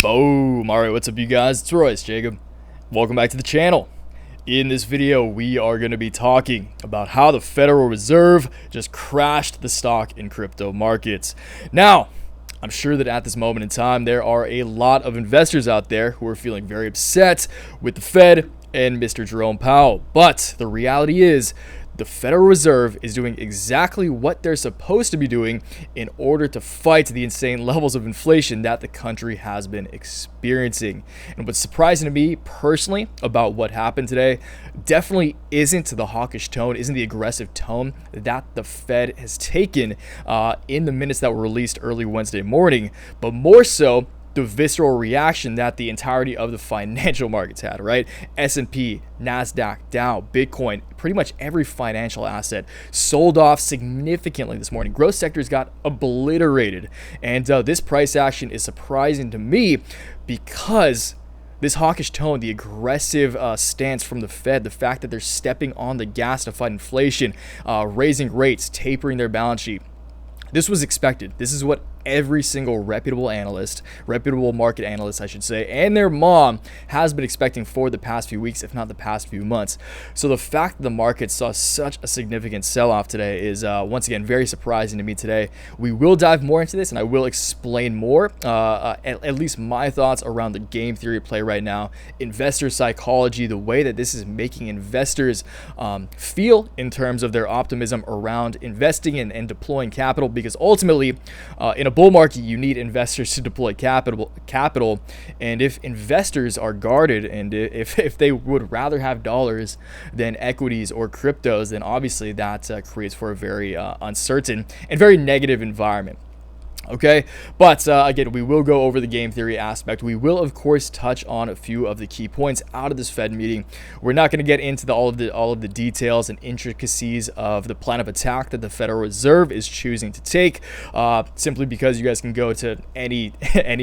Boom! Alright, what's up you guys? It's Royce Jacob. Welcome back to the channel. In this video, we are going to be talking about how the Federal Reserve just crashed the stock and crypto markets. Now, I'm sure that at this moment in time, there are a lot of investors out there who are feeling very upset with the Fed and Mr. Jerome Powell. But the reality is, the Federal Reserve is doing exactly what they're supposed to be doing in order to fight the insane levels of inflation that the country has been experiencing. And what's surprising to me personally about what happened today definitely isn't the hawkish tone, isn't the aggressive tone that the Fed has taken in the minutes that were released early Wednesday morning, but more so the visceral reaction that the entirety of the financial markets had, right? S&P, NASDAQ, Dow, Bitcoin, pretty much every financial asset sold off significantly this morning. Growth sectors got obliterated. And this price action is surprising to me because this hawkish tone, the aggressive stance from the Fed, the fact that they're stepping on the gas to fight inflation, raising rates, tapering their balance sheet, this was expected. This is what every single reputable market analyst, I should say, and their mom has been expecting for the past few weeks, if not the past few months. So the fact that the market saw such a significant sell-off today is once again very surprising to me today. We will dive more into this, and I will explain more, at least my thoughts around the game theory play right now, investor psychology, the way that this is making investors feel in terms of their optimism around investing and deploying capital, because ultimately in a bull market, you need investors to deploy capital, and if investors are guarded, and if they would rather have dollars than equities or cryptos, then obviously that creates for a very uncertain and very negative environment. Okay, but again, we will go over the game theory aspect. We will, of course, touch on a few of the key points out of this Fed meeting. We're not going to get into all of the details and intricacies of the plan of attack that the Federal Reserve is choosing to take, simply because you guys can go to any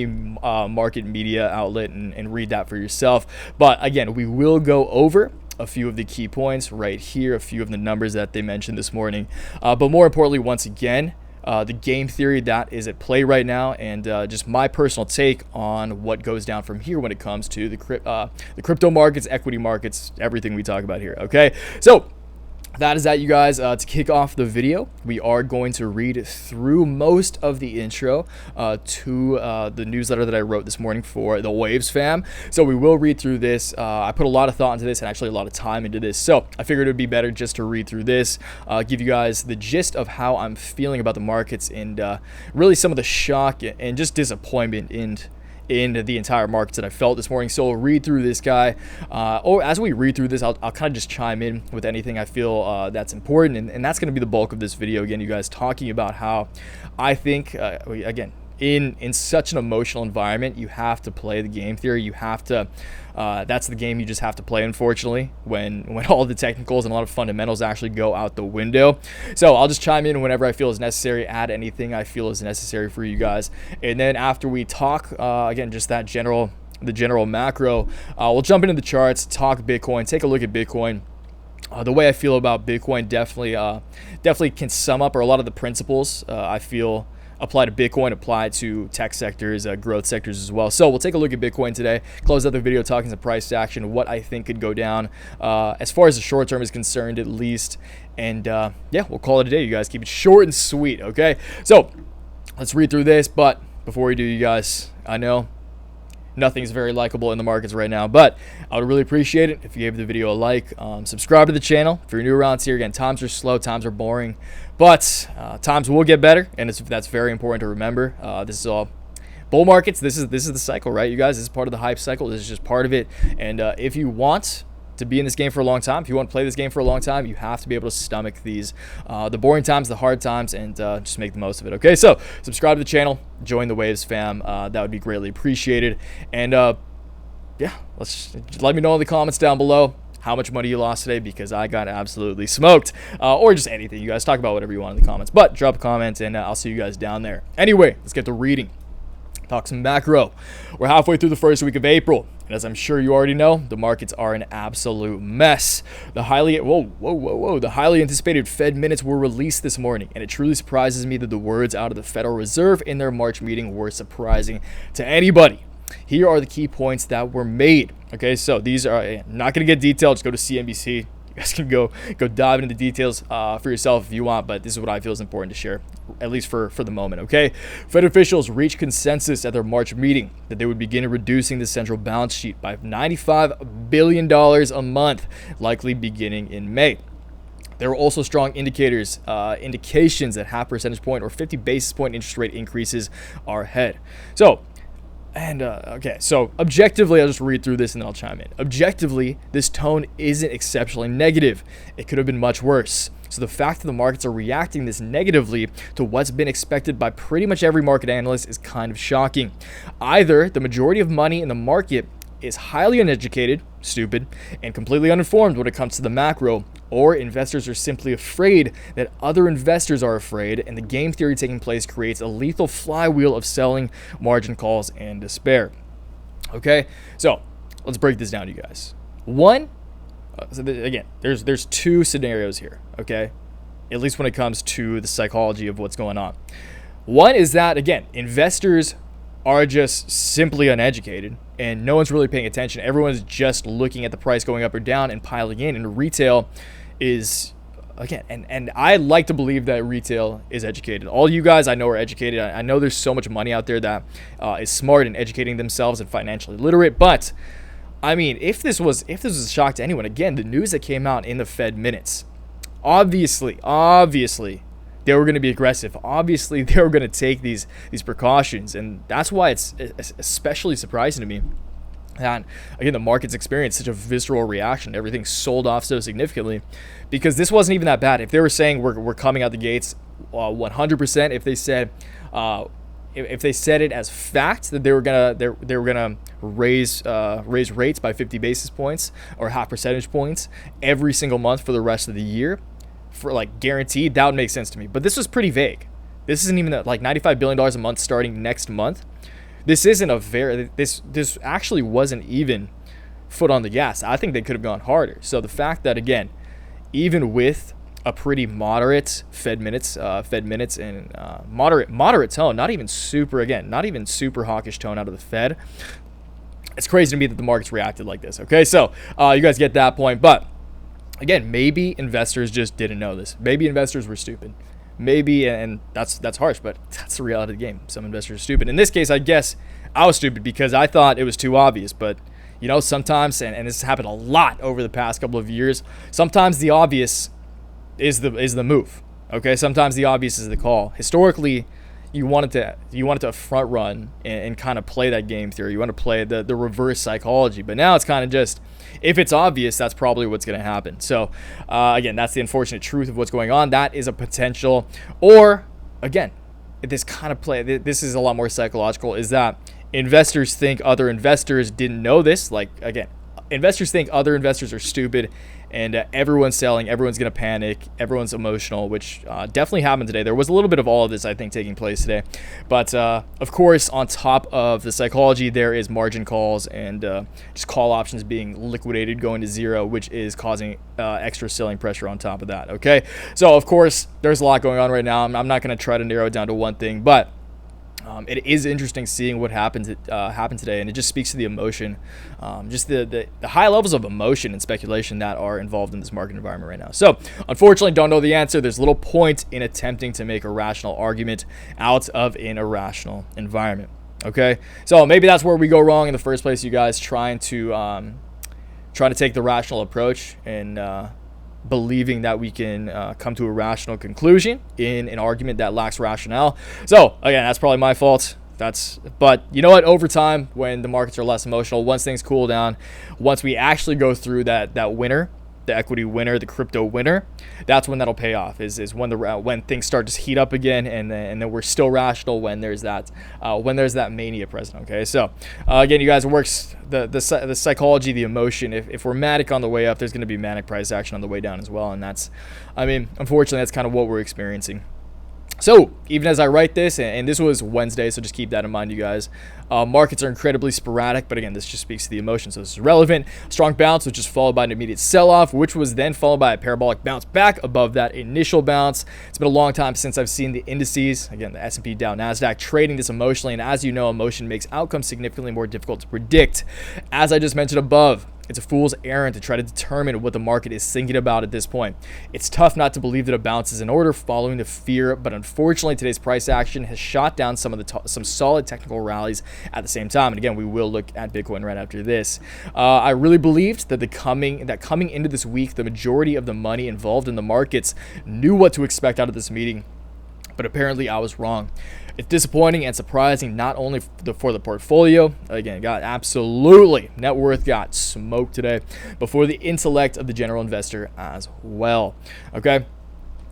market media outlet and read that for yourself. But again, we will go over a few of the key points right here, a few of the numbers that they mentioned this morning. But more importantly, once again, the game theory that is at play right now, and just my personal take on what goes down from here when it comes to the crypto markets, equity markets, everything we talk about here. Okay, so that is that, you guys. To kick off the video, we are going to read through most of the intro to the newsletter that I wrote this morning for the Waves fam. So we will read through this. I put a lot of thought into this and actually a lot of time into this. So I figured it would be better just to read through this, give you guys the gist of how I'm feeling about the markets, and really some of the shock and just disappointment in the entire markets that I felt this morning. So we'll read through this guy, or as we read through this, I'll kind of just chime in with anything I feel that's important, and that's going to be the bulk of this video. Again, you guys, talking about how I think, again, in such an emotional environment, you have to play the game theory. You have to, that's the game you just have to play, unfortunately, when all the technicals and a lot of fundamentals actually go out the window. So I'll just chime in whenever I feel is necessary, add anything I feel is necessary for you guys. And then after we talk, again, just the general macro, we'll jump into the charts, talk Bitcoin, take a look at Bitcoin. The way I feel about Bitcoin definitely can sum up, or a lot of the principles I feel apply to Bitcoin, apply to tech sectors, growth sectors as well. So we'll take a look at Bitcoin today, close out the video talking some price action, what I think could go down as far as the short term is concerned, at least. And yeah, we'll call it a day, you guys. Keep it short and sweet, okay? So let's read through this. But before we do, you guys, I know nothing's very likable in the markets right now, but I would really appreciate it if you gave the video a like, subscribe to the channel if you're new around here. Again, times are slow, times are boring, but times will get better, and that's very important to remember. This is all bull markets. This is the cycle, right, you guys? This is part of the hype cycle. This is just part of it. And if you want to be in this game for a long time, if you want to play this game for a long time, you have to be able to stomach these the boring times, the hard times, and just make the most of it. Okay, so subscribe to the channel, join the Waves fam. That would be greatly appreciated. And yeah, let me know in the comments down below how much money you lost today, because I got absolutely smoked, or just anything. You guys talk about whatever you want in the comments, but drop a comment, and I'll see you guys down there. Anyway, let's get to reading. Talk some macro. We're halfway through the first week of April, and as I'm sure you already know, the markets are an absolute mess. The highly anticipated Fed minutes were released this morning, and it truly surprises me that the words out of the Federal Reserve in their March meeting were surprising to anybody. here are the key points that were made. Okay, so these are not going to get detailed. Just go to CNBC. You guys can go dive into the details for yourself if you want, but this is what I feel is important to share, at least for the moment, okay? Fed officials reached consensus at their March meeting that they would begin reducing the central balance sheet by $95 billion a month, likely beginning in May. There were also strong indications that half percentage point or 50 basis point interest rate increases are ahead. So objectively, I'll just read through this and then I'll chime in. Objectively, this tone isn't exceptionally negative. It could have been much worse. So the fact that the markets are reacting this negatively to what's been expected by pretty much every market analyst is kind of shocking. Either the majority of money in the market is highly uneducated, stupid, and completely uninformed when it comes to the macro, or investors are simply afraid that other investors are afraid, and the game theory taking place creates a lethal flywheel of selling, margin calls, and despair. Okay, so let's break this down to you guys. One, there's two scenarios here, okay? At least when it comes to the psychology of what's going on. One is that, again, investors are just simply uneducated and no one's really paying attention. Everyone's just looking at the price going up or down and piling in. And retail is, again, and I like to believe that retail is educated. All you guys I know are educated. I know there's so much money out there that is smart and educating themselves and financially literate. But I mean, if this was a shock to anyone, again, the news that came out in the Fed minutes, obviously, they were going to be aggressive. Obviously, they were going to take these precautions. And that's why it's especially surprising to me that, again, the markets experienced such a visceral reaction. Everything sold off so significantly because this wasn't even that bad. If they were saying we're coming out the gates 100%, if they said it as fact that they were gonna raise rates by 50 basis points or half percentage points every single month for the rest of the year, for like guaranteed, that would make sense to me. But this was pretty vague. This isn't even like $95 billion a month starting next month. This isn't this actually wasn't even foot on the gas. I think they could have gone harder. So the fact that, again, even with a pretty moderate Fed minutes and moderate tone, not even super hawkish tone out of the Fed, it's crazy to me that the markets reacted like this. Okay, so you guys get that point, but again, maybe investors just didn't know this. Maybe investors were stupid. Maybe, and that's harsh, but that's the reality of the game. Some investors are stupid. In this case, I guess I was stupid because I thought it was too obvious. But, you know, sometimes, and this has happened a lot over the past couple of years, sometimes the obvious is the move. Okay, sometimes the obvious is the call. Historically, you wanted to front run and kind of play that game theory. You want to play the reverse psychology. But now it's kind of just, if it's obvious, that's probably what's going to happen. So, again, that's the unfortunate truth of what's going on. That is a potential. Or, again, this kind of play, this is a lot more psychological, is that investors think other investors didn't know this. Like, again, investors think other investors are stupid and everyone's selling, everyone's going to panic, everyone's emotional, which definitely happened today. There was a little bit of all of this, I think, taking place today. But, of course, on top of the psychology, there is margin calls and just call options being liquidated, going to zero, which is causing extra selling pressure on top of that, okay? So, of course, there's a lot going on right now. I'm not going to try to narrow it down to one thing, but it is interesting seeing what happened today, and it just speaks to the emotion, just the high levels of emotion and speculation that are involved in this market environment right now. So, unfortunately, don't know the answer. There's little point in attempting to make a rational argument out of an irrational environment. Okay, so maybe that's where we go wrong in the first place. You guys trying to take the rational approach and believing that we can come to a rational conclusion in an argument that lacks rationale. So again, that's probably my fault. But you know what? Over time, when the markets are less emotional, once things cool down, once we actually go through that winter, the equity winter, the crypto winter, that's when that'll pay off. Is when things start to heat up again, and then we're still rational when there's that mania present. Okay, so again, you guys, it works the psychology, the emotion. If we're manic on the way up, there's going to be manic price action on the way down as well, and unfortunately, that's kind of what we're experiencing. So even as I write this, and this was Wednesday, so just keep that in mind, you guys. Markets are incredibly sporadic, but again, this just speaks to the emotion, so this is relevant. Strong bounce, which is followed by an immediate sell-off, which was then followed by a parabolic bounce back above that initial bounce. It's been a long time since I've seen the indices, again, the S&P, Dow, NASDAQ, trading this emotionally, and as you know, emotion makes outcomes significantly more difficult to predict. As I just mentioned above, it's a fool's errand to try to determine what the market is thinking about at this point. It's tough not to believe that a bounce is in order following the fear, but unfortunately today's price action has shot down some solid technical rallies at the same time. And again, we will look at Bitcoin right after this. I really believed that coming into this week, the majority of the money involved in the markets knew what to expect out of this meeting, but apparently I was wrong. It's disappointing and surprising, not only for the portfolio, again, got absolutely, net worth got smoked today, but for the intellect of the general investor as well. Okay,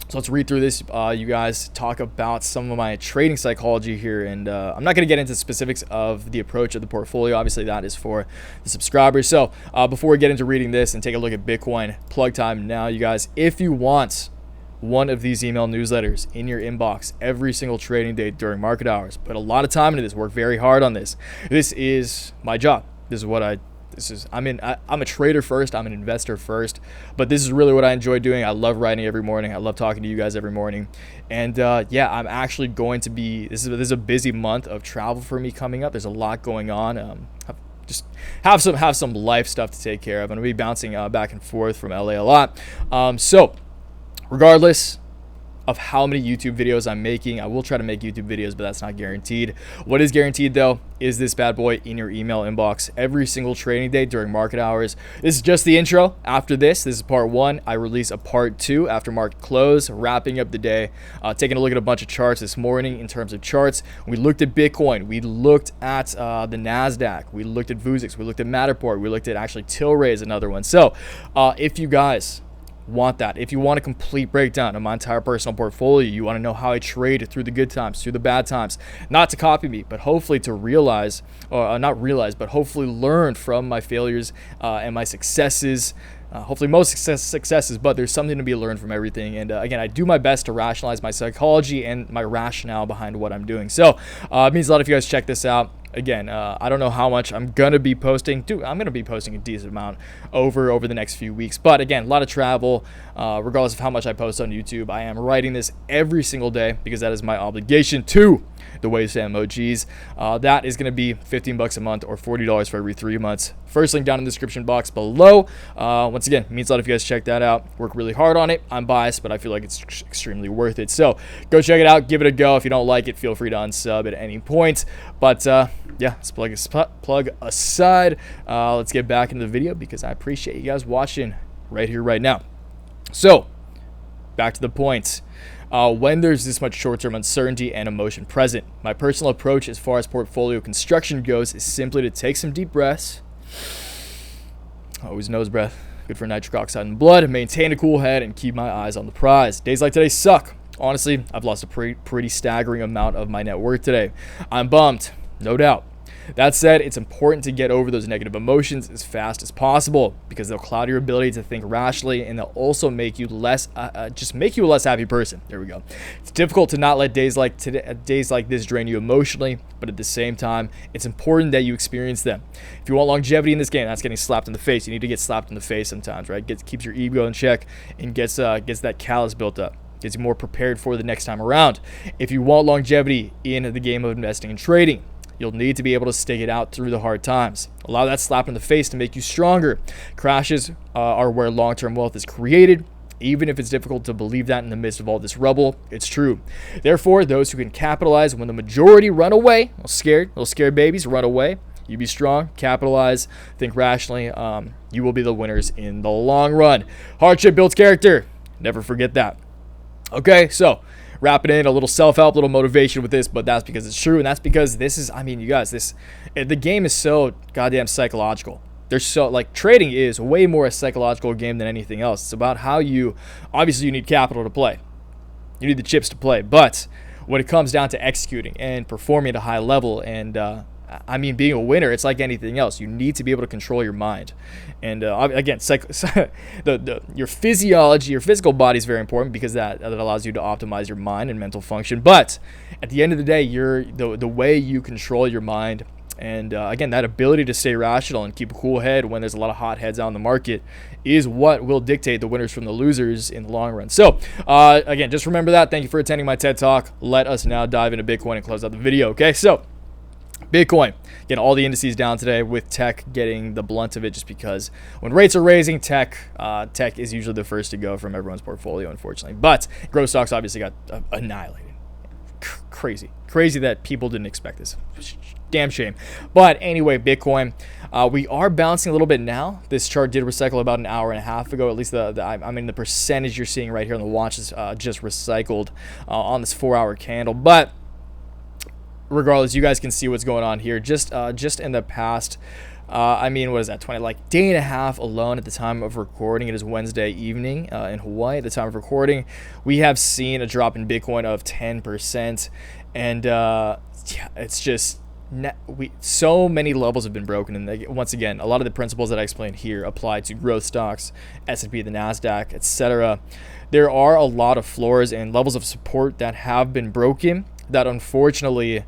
so let's read through this, you guys, talk about some of my trading psychology here, and I'm not going to get into specifics of the approach of the portfolio. Obviously, that is for the subscribers. So before we get into reading this and take a look at Bitcoin, plug time now, you guys. If you want one of these email newsletters in your inbox every single trading day during market hours, put a lot of time into this, work very hard on this. This is my job. I'm a trader first, I'm an investor first, but this is really what I enjoy doing. I love writing every morning. I love talking to you guys every morning. And yeah, I'm actually going to be, this is a busy month of travel for me coming up. There's a lot going on. Just have some life stuff to take care of. I'm gonna be bouncing back and forth from LA a lot. So regardless of how many YouTube videos I'm making, I will try to make YouTube videos, but that's not guaranteed. What is guaranteed though is this bad boy in your email inbox every single trading day during market hours. This is just the intro. After this is part one. I release a part two after market close, wrapping up the day, taking a look at a bunch of charts this morning. In terms of charts, we looked at Bitcoin, we looked at the NASDAQ, we looked at Vuzix, we looked at Matterport, we looked at actually tlry is another one. So if you guys want that, if you want a complete breakdown of my entire personal portfolio, you want to know how I trade through the good times, through the bad times, not to copy me, but hopefully to realize, or not realize, but hopefully learn from my failures and my successes. Hopefully most successes, but there's something to be learned from everything. And again, I do my best to rationalize my psychology and my rationale behind what I'm doing. So it means a lot if you guys check this out. Again, I don't know how much I'm going to be posting. I'm going to be posting a decent amount over the next few weeks. But again, a lot of travel, regardless of how much I post on YouTube. I am writing this every single day because that is my obligation to the Waves to MOGs. That is going to be $15 a month or $40 for every 3 months. First link down in the description box below. Once again, it means a lot if you guys check that out. Work really hard on it. I'm biased, but I feel like it's extremely worth it. So go check it out. Give it a go. If you don't like it, feel free to unsub at any point. But yeah, let's plug aside. Let's get back into the video because I appreciate you guys watching right here, right now. So back to the point. When there's this much short-term uncertainty and emotion present, my personal approach as far as portfolio construction goes is simply to take some deep breaths. Always nose breath, good for nitric oxide in the blood, maintain a cool head, and keep my eyes on the prize. Days like today suck. Honestly, I've lost a pretty staggering amount of my net worth today. I'm bummed, no doubt. That said, it's important to get over those negative emotions as fast as possible because they'll cloud your ability to think rationally, and they'll also make you just make you a less happy person. There we go. It's difficult to not let days like this drain you emotionally, but at the same time, it's important that you experience them. If you want longevity in this game, that's getting slapped in the face. You need to get slapped in the face sometimes, right? Keeps your ego in check and gets that callus built up. Gets you more prepared for the next time around. If you want longevity in the game of investing and trading, you'll need to be able to stick it out through the hard times. Allow that slap in the face to make you stronger. Crashes are where long-term wealth is created. Even if it's difficult to believe that in the midst of all this rubble, it's true. Therefore, those who can capitalize when the majority run away, little scared babies run away, you be strong, capitalize, think rationally. You will be the winners in the long run. Hardship builds character. Never forget that. Okay, so wrapping in a little self-help, little motivation with this, but that's because it's true, and that's because this is, I mean, you guys, the game is so goddamn psychological. There's so, like, trading is way more a psychological game than anything else. It's about how obviously you need capital to play. You need the chips to play, but when it comes down to executing and performing at a high level and I mean, being a winner, it's like anything else. You need to be able to control your mind. And again, your physiology, your physical body is very important because that allows you to optimize your mind and mental function. But at the end of the day, the way you control your mind, and again, that ability to stay rational and keep a cool head when there's a lot of hot heads out in the market is what will dictate the winners from the losers in the long run. So again, just remember that. Thank you for attending my TED Talk. Let us now dive into Bitcoin and close out the video. Okay, so Bitcoin, again, all the indices down today, with tech getting the blunt of it, just because when rates are raising, tech is usually the first to go from everyone's portfolio, unfortunately. But growth stocks obviously got annihilated. Crazy that people didn't expect this. Damn shame. But anyway, Bitcoin, we are bouncing a little bit now. This chart did recycle about an hour and a half ago. At least the percentage you're seeing right here on the watch is just recycled on this 4-hour candle. But regardless, you guys can see what's going on here. Just in the past, what is that, day and a half alone at the time of recording. It is Wednesday evening in Hawaii at the time of recording. We have seen a drop in Bitcoin of 10%. And it's just so many levels have been broken. And once again, a lot of the principles that I explained here apply to growth stocks, S&P, the NASDAQ, etc. There are a lot of floors and levels of support that have been broken that unfortunately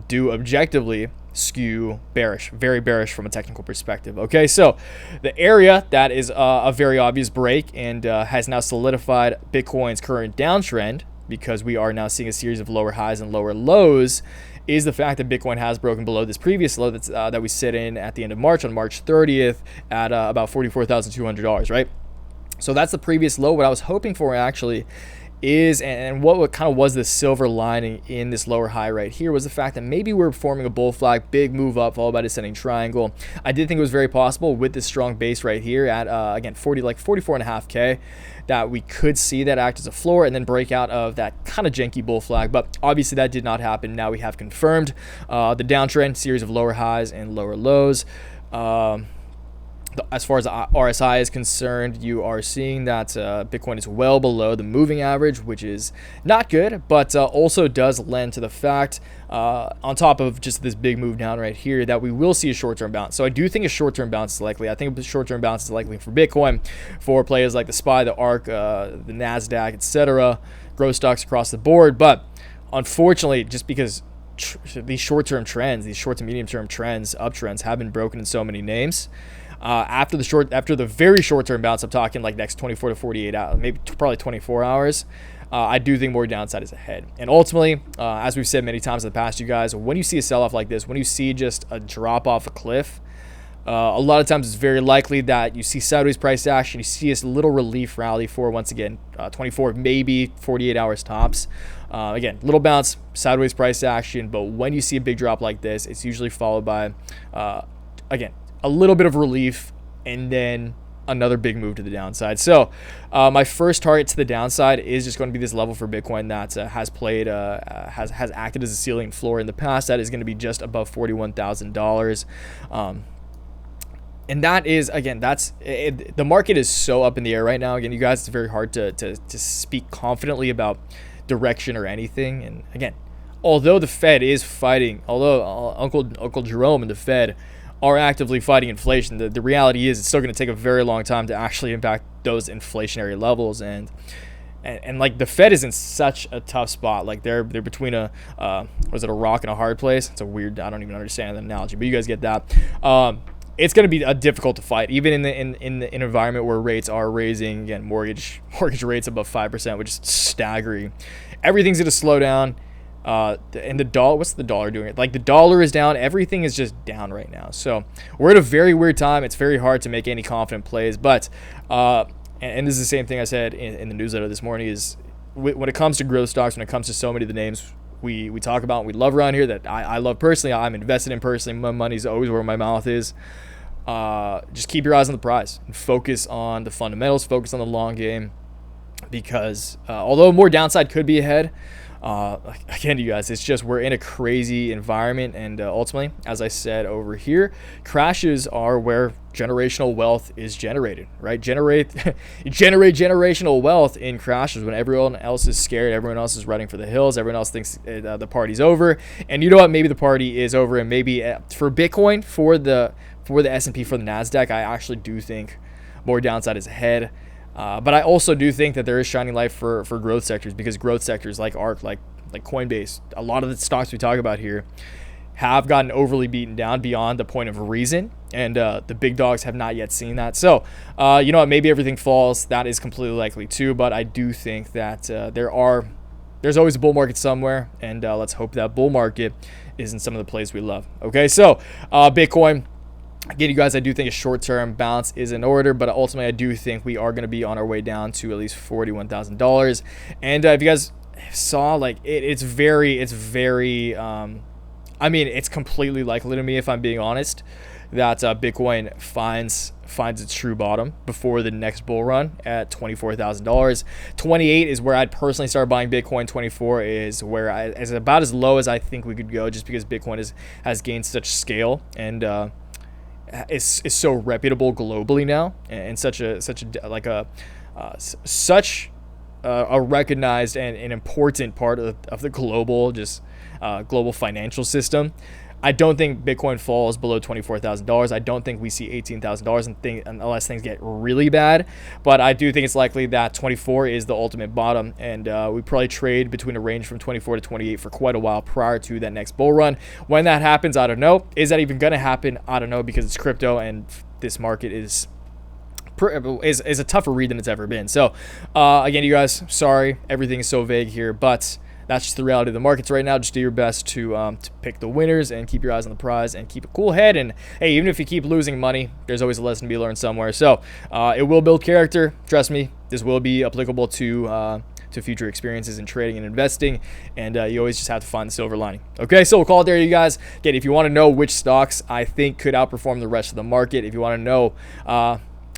do objectively skew bearish, very bearish from a technical perspective. Okay, so the area that is a very obvious break and has now solidified Bitcoin's current downtrend, because we are now seeing a series of lower highs and lower lows, is the fact that Bitcoin has broken below this previous low that we sit in at the end of March, on March 30th, at about $44,200, right? So that's the previous low. What I was hoping for actually is, and what kind of was the silver lining in this lower high right here, was the fact that maybe we're forming a bull flag, big move up followed by descending triangle. I did think it was very possible with this strong base right here at again 44.5K that we could see that act as a floor and then break out of that kind of janky bull flag, but obviously that did not happen. Now we have confirmed the downtrend, series of lower highs and lower lows. As far as RSI is concerned, you are seeing that Bitcoin is well below the moving average, which is not good, but also does lend to the fact, on top of just this big move down right here, that we will see a short-term bounce. So I do think a short-term bounce is likely. I think a short-term bounce is likely for Bitcoin, for players like the SPY, the ARK, the NASDAQ, etc., growth stocks across the board. But unfortunately, just because these short-term trends, these short to medium-term trends, uptrends, have been broken in so many names, after the very short-term bounce, I'm talking like next 24 to 48 hours, maybe probably 24 hours, I do think more downside is ahead. And ultimately, as we've said many times in the past, you guys, when you see a sell-off like this, when you see just a drop off a cliff, a lot of times it's very likely that you see sideways price action, you see a little relief rally for, once again, 24, maybe 48 hours tops. Again, little bounce, sideways price action, but when you see a big drop like this, it's usually followed by, again, a little bit of relief and then another big move to the downside. So my first target to the downside is just going to be this level for Bitcoin that has acted as a ceiling and floor in the past. That is going to be just above $41,000. And that is, again, the market is so up in the air right now. Again, you guys, it's very hard to speak confidently about direction or anything. And again, although the Fed is fighting, although Uncle Jerome and the Fed are actively fighting inflation, the reality is it's still going to take a very long time to actually impact those inflationary levels. And like the Fed is in such a tough spot. Like they're between a rock and a hard place. It's a weird, I don't even understand the analogy, but you guys get that. It's going to be difficult to fight, even in an environment where rates are raising. Again, mortgage rates above 5%, which is staggering. Everything's going to slow down. And the dollar, what's the dollar doing? Like the dollar is down. Everything is just down right now. So we're at a very weird time. It's very hard to make any confident plays. But and this is the same thing I said in the newsletter this morning, is when it comes to growth stocks, when it comes to so many of the names we talk about and we love around here, that I love personally, I'm invested in personally, my money's always where my mouth is. Just keep your eyes on the prize and focus on the fundamentals, focus on the long game, because although more downside could be ahead, again, you guys, it's just we're in a crazy environment, and ultimately, as I said over here, crashes are where generational wealth is generated, right? Generate generational wealth in crashes when everyone else is scared, everyone else is running for the hills, everyone else thinks the party's over. And you know what? Maybe the party is over, and maybe for Bitcoin, for the S&P, for the NASDAQ, I actually do think more downside is ahead. But I also do think that there is shining light for growth sectors, because growth sectors like ARK, like Coinbase, a lot of the stocks we talk about here have gotten overly beaten down beyond the point of reason, and the big dogs have not yet seen that. So, you know what, maybe everything falls. That is completely likely too, but I do think that there's always a bull market somewhere, and let's hope that bull market is in some of the plays we love. Okay, so Bitcoin. Again, you guys, I do think a short-term bounce is in order, but ultimately I do think we are going to be on our way down to at least $41,000. And if you guys saw, like, it's very I mean, it's completely likely to me, if I'm being honest, that Bitcoin finds its true bottom before the next bull run at $24,000. 28 is where I'd personally start buying Bitcoin. 24 is where is about as low as I think we could go, just because Bitcoin has gained such scale, and is so reputable globally now, and such a recognized and an important part of the global global financial system. I don't think Bitcoin falls below $24,000. I don't think we see $18,000 unless things get really bad. But I do think it's likely that 24 is the ultimate bottom, and we probably trade between a range from 24 to 28 for quite a while prior to that next bull run. When that happens, I don't know. Is that even going to happen? I don't know, because it's crypto, and this market is a tougher read than it's ever been. So again, you guys, sorry, everything is so vague here, but that's just the reality of the markets right now. Just do your best to pick the winners and keep your eyes on the prize and keep a cool head. And hey, even if you keep losing money, there's always a lesson to be learned somewhere. So it will build character. Trust me, this will be applicable to future experiences in trading and investing. And you always just have to find the silver lining. Okay, so we'll call it there, you guys. Again, if you want to know which stocks I think could outperform the rest of the market, if you want to know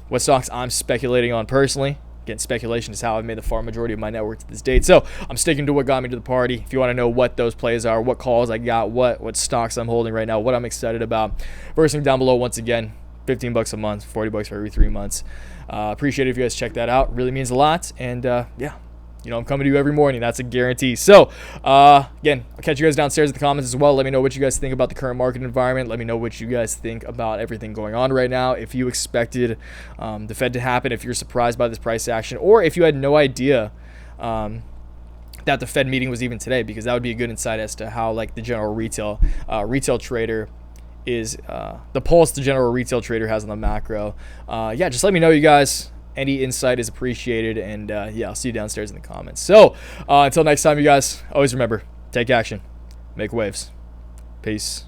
what stocks I'm speculating on personally, again, speculation is how I've made the far majority of my net worth to this date. So I'm sticking to what got me to the party. If you want to know what those plays are, what calls I got, what stocks I'm holding right now, what I'm excited about, first thing down below, once again, $15 a month, $40 for every 3 months. Appreciate it if you guys check that out. Really means a lot. And yeah, you know, I'm coming to you every morning. That's a guarantee. So, again, I'll catch you guys downstairs in the comments as well. Let me know what you guys think about the current market environment. Let me know what you guys think about everything going on right now. If you expected the Fed to happen, if you're surprised by this price action, or if you had no idea that the Fed meeting was even today, because that would be a good insight as to how, like, the general retail trader is, the pulse the general retail trader has on the macro. Yeah, just let me know, you guys. Any insight is appreciated, and yeah, I'll see you downstairs in the comments. So until next time, you guys, always remember, take action, make waves. Peace.